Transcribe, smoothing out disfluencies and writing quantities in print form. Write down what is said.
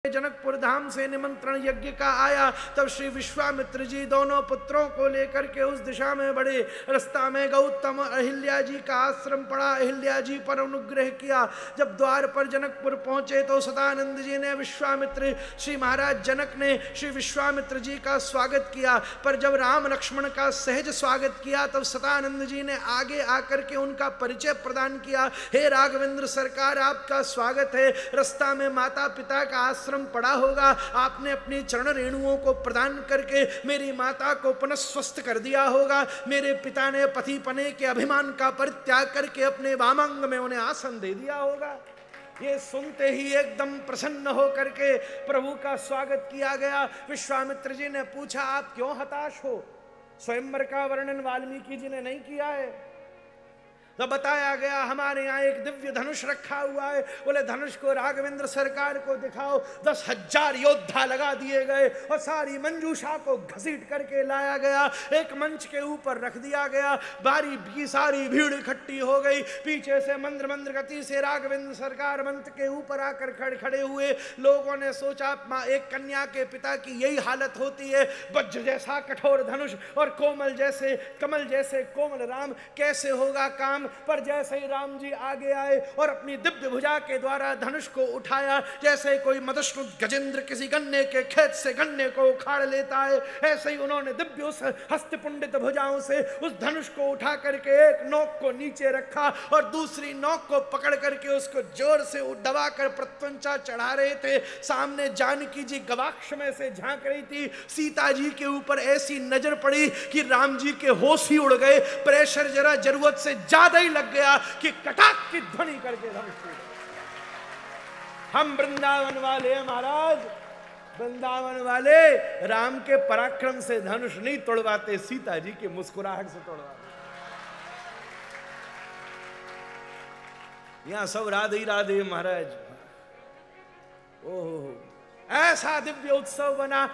जनकपुर धाम से निमंत्रण यज्ञ का आया, तब श्री विश्वामित्र जी दोनों पुत्रों को लेकर के उस दिशा में बढ़े। रास्ता में गौतम अहिल्या जी का आश्रम पड़ा, अहिल्या जी पर अनुग्रह किया। जब द्वार पर जनकपुर पहुंचे तो सदानंद जी ने विश्वामित्र श्री महाराज जनक ने श्री विश्वामित्र जी का स्वागत किया। पर जब राम लक्ष्मण का सहज स्वागत किया तब सदानंद जी ने आगे आकर के उनका परिचय प्रदान किया। हे राघवेंद्र सरकार, आपका स्वागत है। रास्ता में माता पिता का आश्रम पड़ा होगा, आपने अपनी चरण रेणुओं को प्रदान करके मेरी माता को पुनः स्वस्थ कर दिया होगा। मेरे पिता ने पति पने के अभिमान का परित्याग करके अपने वामांग में उन्हें आसन दे दिया होगा। ये सुनते ही एकदम प्रसन्न होकर के प्रभु का स्वागत किया गया। विश्वामित्र जी ने पूछा, आप क्यों हताश हो? स्वयंवर का वर्णन वाल्मीकि जी ने नहीं किया है? तो बताया गया, हमारे यहाँ एक दिव्य धनुष रखा हुआ है। बोले धनुष को राघवेंद्र सरकार को दिखाओ। 10,000 योद्धा लगा दिए गए और सारी मंजूषा को घसीट करके लाया गया, एक मंच के ऊपर रख दिया गया। बारी की सारी भीड़ इकट्ठी हो गई। पीछे से मंद्र मंद्र गति से राघवेंद्र सरकार मंच के ऊपर आकर खड़े हुए। लोगों ने सोचा, एक कन्या के पिता की यही हालत होती है, वज्र जैसा कठोर धनुष और कोमल जैसे कमल जैसे कोमल राम, कैसे होगा काम? पर जैसे ही राम जी आगे आए और अपनी दिव्य भुजा के द्वारा धनुष को उठाया, जैसे कोई मदश्नुत गजेंद्र किसी गन्ने के खेत से गन्ने को उखाड़ लेता है, ऐसे ही उन्होंने दिव्य उस हस्तपुंडित भुजाओं से उस धनुष को उठा करके एक नोक को नीचे रखा और दूसरी नोक को पकड़ करके उसको जोर से दबाकर प्रत्यंचा चढ़ा रहे थे। सामने जानकी जी गवाक्ष में से झांक रही थी। सीता जी के ऊपर ऐसी नजर पड़ी कि राम जी के होश ही उड़ गए। प्रेशर जरा जरूरत से ज्यादा ही लग गया कि कटाक की ध्वनि करके धनुष। हम वृंदावन वाले महाराज, वृंदावन वाले राम के पराक्रम से धनुष नहीं तोड़वाते, सीता जी के मुस्कुराहट से तोड़वाते। यहां सब राधे राधे महाराज। ओह, ऐसा दिव्य उत्सव बना।